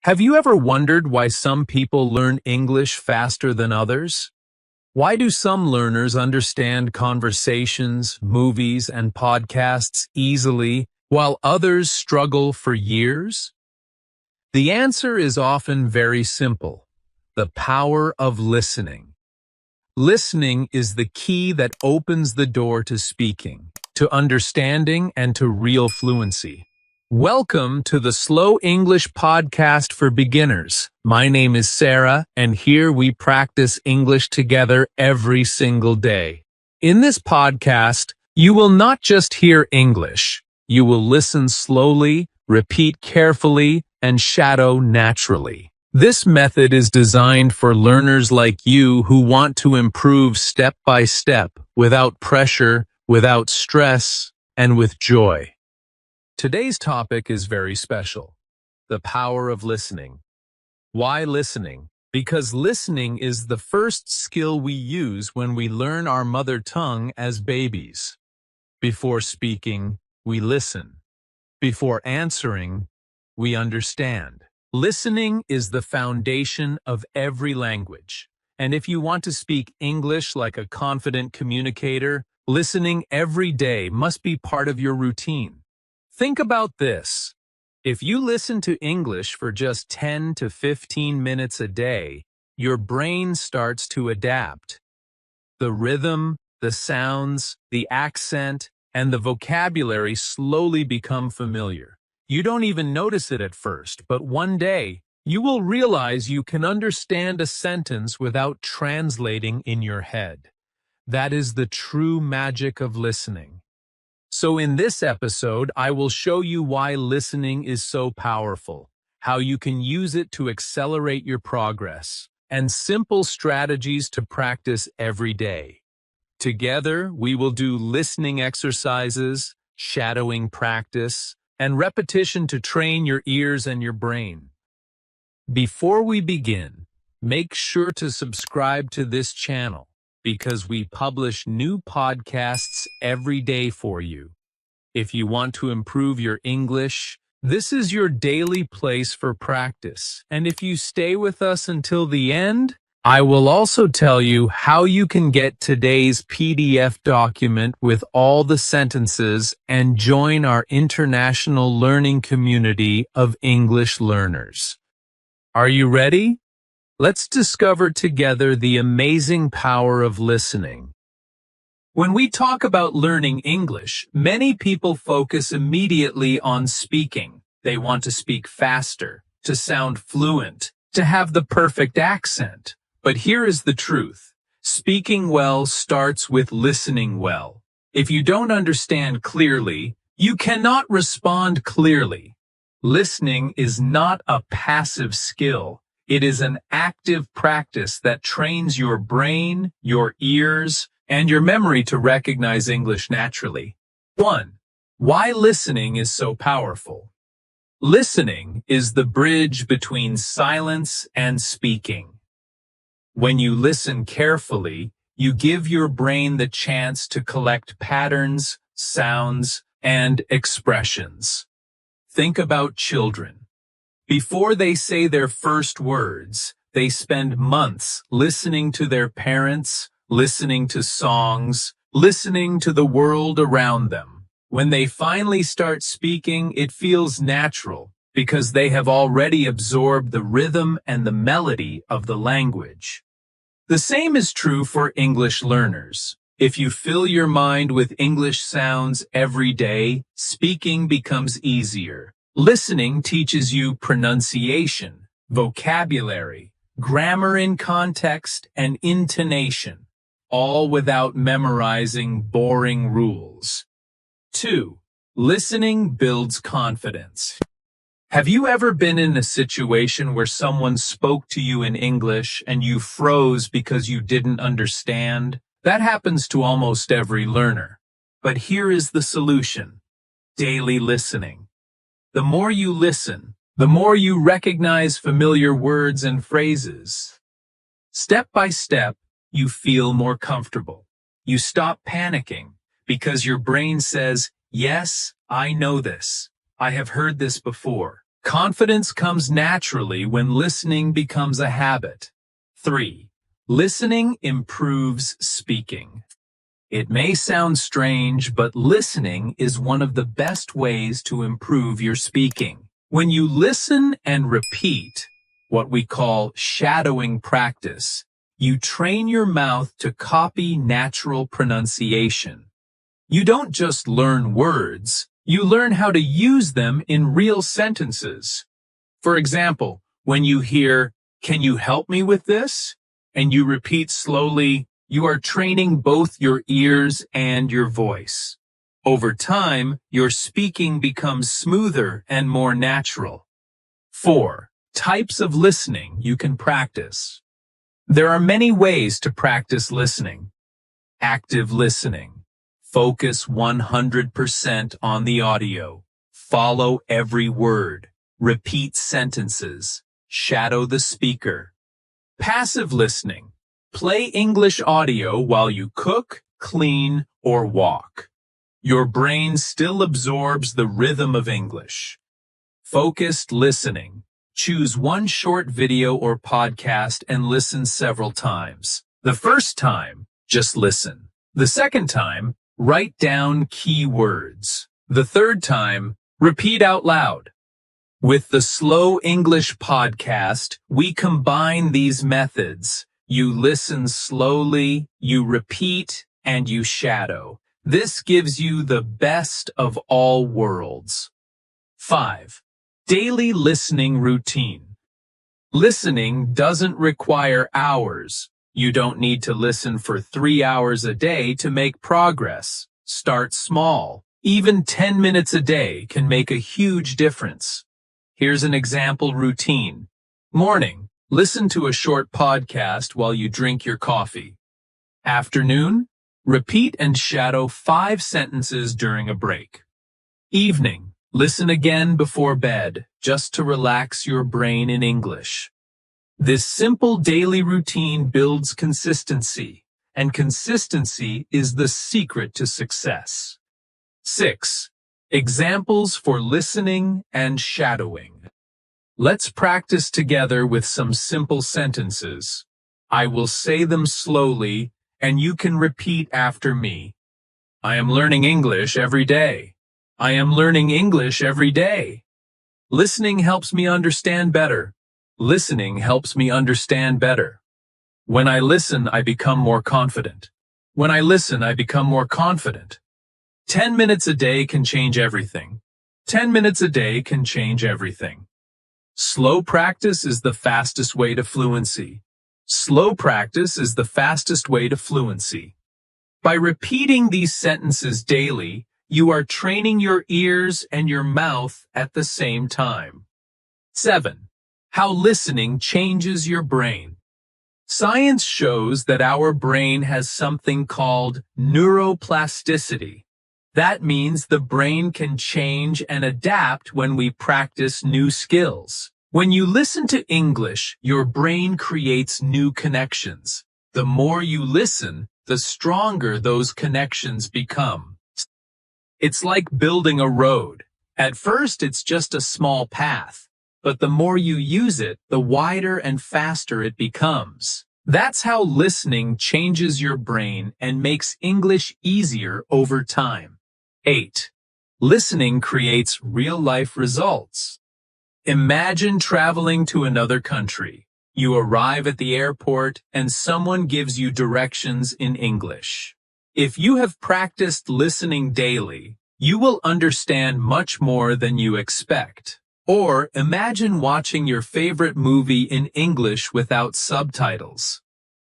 Have you ever wondered why some people learn English faster than others? Why do some learners understand conversations, movies, and podcasts easily, while others struggle for years? The answer is often very simple: the power of listening. Listening is the key that opens the door to speaking, to understanding, and to real fluency. Welcome to the Slow English Podcast for Beginners. My name is Sarah, and here we practice English together every single day. In this podcast, you will not just hear English. You will listen slowly, repeat carefully, and shadow naturally. This method is designed for learners like you who want to improve step by step, without pressure, without stress, and with joy. Today's topic is very special: the power of listening. Why listening? Because listening is the first skill we use when we learn our mother tongue as babies. Before speaking, we listen. Before answering, we understand. Listening is the foundation of every language. And if you want to speak English like a confident communicator, listening every day must be part of your routine. Think about this. If you listen to English for just 10 to 15 minutes a day, your brain starts to adapt. The rhythm, the sounds, the accent, and the vocabulary slowly become familiar. You don't even notice it at first, but one day, you will realize you can understand a sentence without translating in your head. That is the true magic of listening. So in this episode, I will show you why listening is so powerful, how you can use it to accelerate your progress, and simple strategies to practice every day. Together, we will do listening exercises, shadowing practice, and repetition to train your ears and your brain. Before we begin, make sure to subscribe to this channel, because we publish new podcasts every day for you. If you want to improve your English, this is your daily place for practice. And if you stay with us until the end, I will also tell you how you can get today's PDF document with all the sentences and join our international learning community of English learners. Are you ready? Let's discover together the amazing power of listening. When we talk about learning English, many people focus immediately on speaking. They want to speak faster, to sound fluent, to have the perfect accent. But here is the truth: speaking well starts with listening well. If you don't understand clearly, you cannot respond clearly. Listening is not a passive skill. It is an active practice that trains your brain, your ears, and your memory to recognize English naturally. 1. Why listening is so powerful. Listening is the bridge between silence and speaking. When you listen carefully, you give your brain the chance to collect patterns, sounds, and expressions. Think about children. Before they say their first words, they spend months listening to their parents, listening to songs, listening to the world around them. When they finally start speaking, it feels natural because they have already absorbed the rhythm and the melody of the language. The same is true for English learners. If you fill your mind with English sounds every day, speaking becomes easier. Listening teaches you pronunciation, vocabulary, grammar in context, and intonation, all without memorizing boring rules. 2. Listening builds confidence. Have you ever been in a situation where someone spoke to you in English and you froze because you didn't understand? That happens to almost every learner. But here is the solution: daily listening. The more you listen, the more you recognize familiar words and phrases. Step by step, you feel more comfortable. You stop panicking because your brain says, "Yes, I know this. I have heard this before." Confidence comes naturally when listening becomes a habit. 3. Listening improves speaking. It may sound strange, but listening is one of the best ways to improve your speaking. When you listen and repeat, what we call shadowing practice, you train your mouth to copy natural pronunciation. You don't just learn words, you learn how to use them in real sentences. For example, when you hear, "Can you help me with this?" and you repeat slowly, you are training both your ears and your voice. Over time, your speaking becomes smoother and more natural. 4. Types of listening you can practice. There are many ways to practice listening. Active listening. Focus 100% on the audio. Follow every word. Repeat sentences. Shadow the speaker. Passive listening. Play English audio while you cook, clean, or walk. Your brain still absorbs the rhythm of English. Focused listening. Choose one short video or podcast and listen several times. The first time, just listen. The second time, write down key words. The third time, repeat out loud. With the Slow English podcast, we combine these methods. You listen slowly, you repeat, and you shadow. This gives you the best of all worlds. 5. Daily listening routine. Listening doesn't require hours. You don't need to listen for 3 hours a day to make progress. Start small. Even 10 minutes a day can make a huge difference. Here's an example routine. Morning, listen to a short podcast while you drink your coffee. Afternoon, repeat and shadow 5 sentences during a break. Evening, listen again before bed, just to relax your brain in English. This simple daily routine builds consistency, and consistency is the secret to success. 6. Examples for listening and shadowing. Let's practice together with some simple sentences. I will say them slowly, and you can repeat after me. I am learning English every day. I am learning English every day. Listening helps me understand better. Listening helps me understand better. When I listen, I become more confident. When I listen, I become more confident. 10 minutes a day can change everything. 10 minutes a day can change everything. Slow practice is the fastest way to fluency. Slow practice is the fastest way to fluency. By repeating these sentences daily, you are training your ears and your mouth at the same time. 7. How listening changes your brain. Science shows that our brain has something called neuroplasticity. That means the brain can change and adapt when we practice new skills. When you listen to English, your brain creates new connections. The more you listen, the stronger those connections become. It's like building a road. At first, it's just a small path, but the more you use it, the wider and faster it becomes. That's how listening changes your brain and makes English easier over time. 8. Listening creates real-life results. Imagine traveling to another country. You arrive at the airport and someone gives you directions in English. If you have practiced listening daily, you will understand much more than you expect. Or imagine watching your favorite movie in English without subtitles.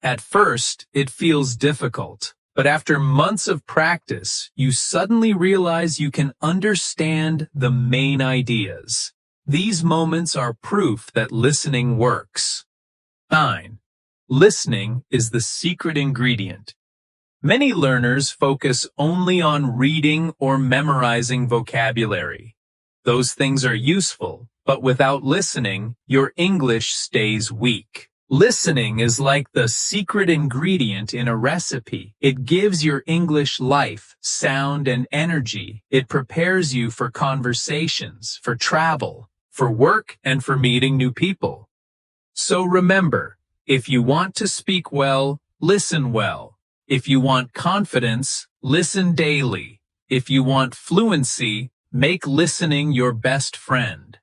At first, it feels difficult, but after months of practice, you suddenly realize you can understand the main ideas. These moments are proof that listening works. 9. Listening is the secret ingredient. Many learners focus only on reading or memorizing vocabulary. Those things are useful, but without listening, your English stays weak. Listening is like the secret ingredient in a recipe. It gives your English life, sound, and energy. It prepares you for conversations, for travel, for work, and for meeting new people. So remember, if you want to speak well, listen well. If you want confidence, listen daily. If you want fluency, make listening your best friend.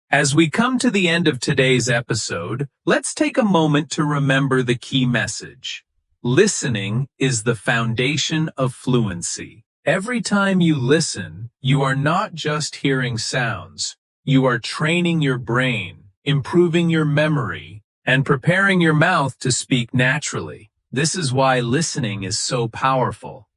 As we come to the end of today's episode, let's take a moment to remember the key message. Listening is the foundation of fluency. Every time you listen, you are not just hearing sounds. You are training your brain, improving your memory, and preparing your mouth to speak naturally. This is why listening is so powerful.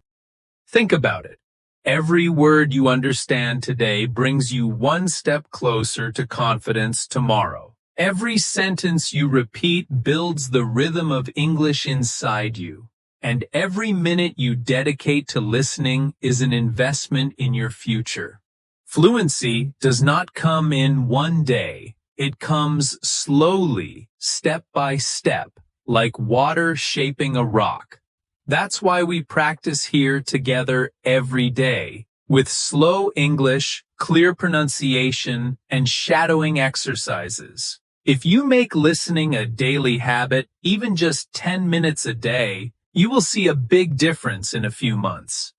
Think about it. Every word you understand today brings you one step closer to confidence tomorrow. Every sentence you repeat builds the rhythm of English inside you. And every minute you dedicate to listening is an investment in your future. Fluency does not come in one day. It comes slowly, step by step, like water shaping a rock. That's why we practice here together every day, with slow English, clear pronunciation, and shadowing exercises. If you make listening a daily habit, even just 10 minutes a day, you will see a big difference in a few months.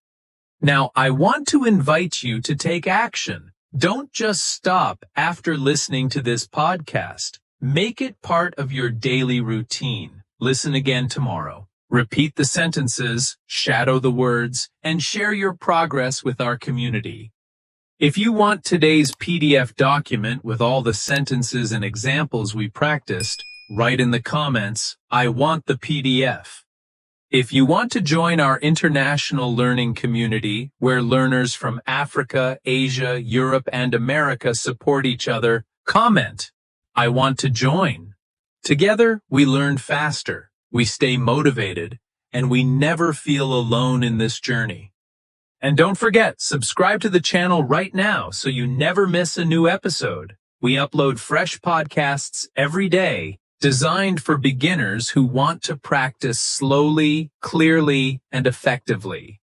Now, I want to invite you to take action. Don't just stop after listening to this podcast. Make it part of your daily routine. Listen again tomorrow. Repeat the sentences, shadow the words, and share your progress with our community. If you want today's PDF document with all the sentences and examples we practiced, write in the comments, "I want the PDF." If you want to join our international learning community, where learners from Africa, Asia, Europe, and America support each other, comment, "I want to join." Together, we learn faster, we stay motivated, and we never feel alone in this journey. And don't forget, subscribe to the channel right now so you never miss a new episode. We upload fresh podcasts every day, designed for beginners who want to practice slowly, clearly, and effectively.